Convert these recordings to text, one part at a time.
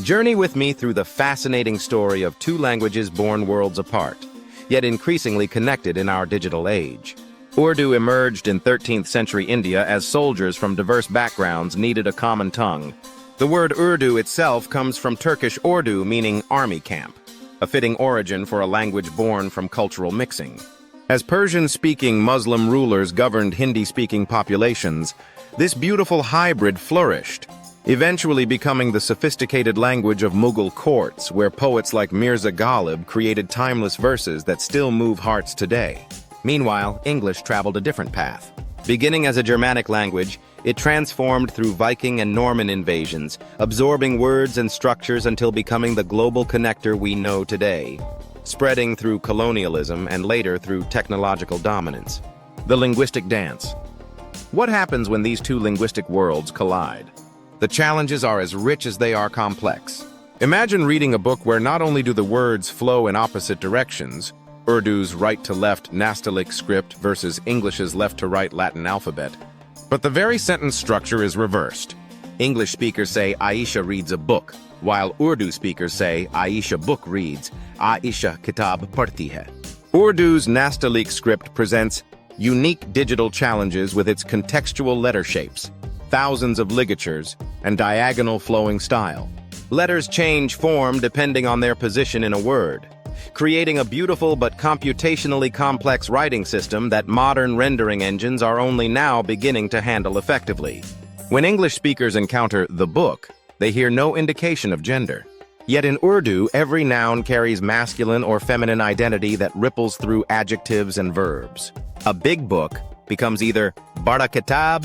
Journey with me through the fascinating story of two languages born worlds apart, yet increasingly connected in our digital age. Urdu emerged in 13th century India as soldiers from diverse backgrounds needed a common tongue. The word Urdu itself comes from Turkish Ordu, meaning army camp, a fitting origin for a language born from cultural mixing. As Persian-speaking Muslim rulers governed Hindi-speaking populations, this beautiful hybrid flourished, eventually becoming the sophisticated language of Mughal courts, where poets like Mirza Ghalib created timeless verses that still move hearts today. Meanwhile, English traveled a different path. Beginning as a Germanic language, it transformed through Viking and Norman invasions, absorbing words and structures until becoming the global connector we know today, spreading through colonialism and later through technological dominance. The linguistic dance. What happens when these two linguistic worlds collide? The challenges are as rich as they are complex. Imagine reading a book where not only do the words flow in opposite directions, Urdu's right-to-left Nastaliq script versus English's left-to-right Latin alphabet, but the very sentence structure is reversed. English speakers say Aisha reads a book, while Urdu speakers say Aisha book reads, Aisha kitab padhti hai. Urdu's Nastaliq script presents unique digital challenges with its contextual letter shapes, thousands of ligatures, and diagonal flowing style. Letters change form depending on their position in a word, creating a beautiful but computationally complex writing system that modern rendering engines are only now beginning to handle effectively. When English speakers encounter the book, they hear no indication of gender. Yet in Urdu, every noun carries masculine or feminine identity that ripples through adjectives and verbs. A big book becomes either bada kitab,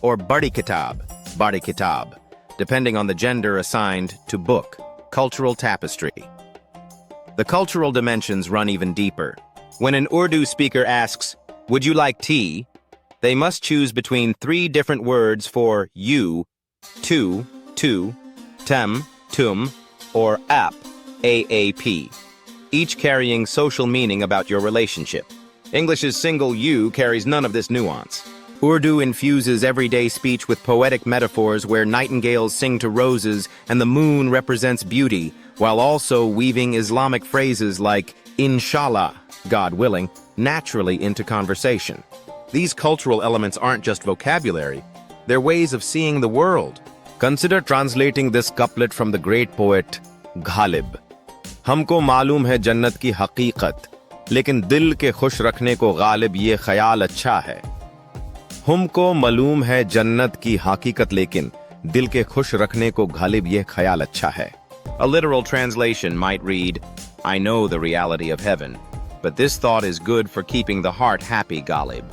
or badi kitab, depending on the gender assigned to book. Cultural tapestry. The cultural dimensions run even deeper. When an Urdu speaker asks, "Would you like tea?" they must choose between three different words for you, tu, tem, tum, or ap, aap, each carrying social meaning about your relationship. English's single you carries none of this nuance. Urdu infuses everyday speech with poetic metaphors where nightingales sing to roses and the moon represents beauty, while also weaving Islamic phrases like inshallah, God willing, naturally into conversation. These cultural elements aren't just vocabulary, they're ways of seeing the world. Consider translating this couplet from the great poet Ghalib. हमको मालूम है जन्नत की हकीकत, लेकिन दिल के खुश रखने को गालिब ये ख्याल अच्छा है. हमको मालूम है जन्नत की हकीकत, लेकिन दिल के खुश रखने को गालिब ये ख्याल अच्छा है. A literal translation might read, I know the reality of heaven, but this thought is good for keeping the heart happy, Ghalib.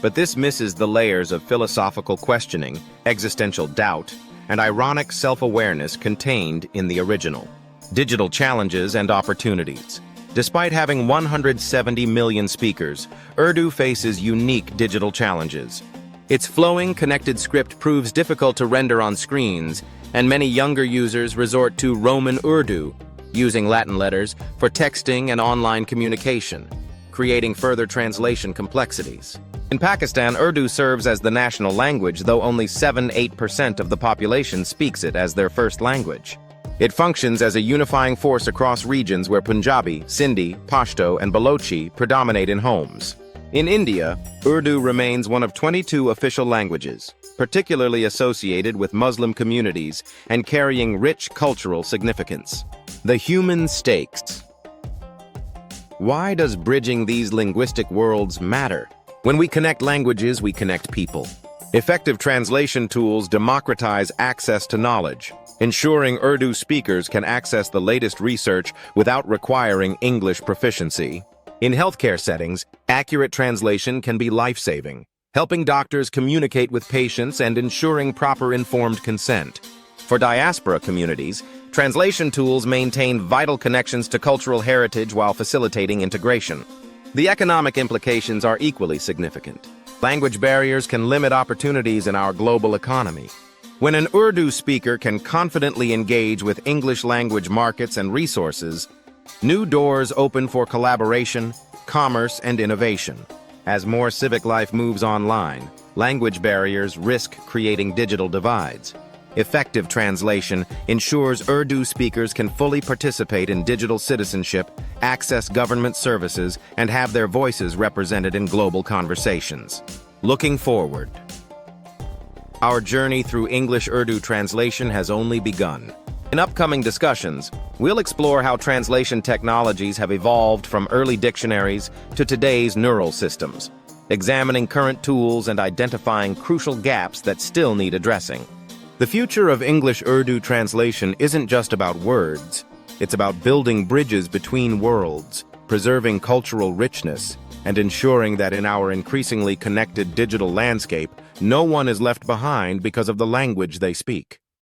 But this misses the layers of philosophical questioning, existential doubt, and ironic self-awareness contained in the original. Digital challenges and opportunities. Despite having 170 million speakers, Urdu faces unique digital challenges. Its flowing, connected script proves difficult to render on screens, and many younger users resort to Roman Urdu, using Latin letters, for texting and online communication, creating further translation complexities. In Pakistan, Urdu serves as the national language, though only 7–8% of the population speaks it as their first language. It functions as a unifying force across regions where Punjabi, Sindhi, Pashto, and Balochi predominate in homes. In India, Urdu remains one of 22 official languages, particularly associated with Muslim communities and carrying rich cultural significance. The human stakes. Why does bridging these linguistic worlds matter? When we connect languages, we connect people. Effective translation tools democratize access to knowledge, ensuring Urdu speakers can access the latest research without requiring English proficiency. In healthcare settings, accurate translation can be life-saving, helping doctors communicate with patients and ensuring proper informed consent. For diaspora communities, translation tools maintain vital connections to cultural heritage while facilitating integration. The economic implications are equally significant. Language barriers can limit opportunities in our global economy. When an Urdu speaker can confidently engage with English language markets and resources, new doors open for collaboration, commerce, and innovation. As more civic life moves online, language barriers risk creating digital divides. Effective translation ensures Urdu speakers can fully participate in digital citizenship, access government services, and have their voices represented in global conversations. Looking forward. Our journey through English-Urdu translation has only begun. In upcoming discussions, we'll explore how translation technologies have evolved from early dictionaries to today's neural systems, examining current tools and identifying crucial gaps that still need addressing. The future of English-Urdu translation isn't just about words. It's about building bridges between worlds, preserving cultural richness, and ensuring that in our increasingly connected digital landscape, no one is left behind because of the language they speak.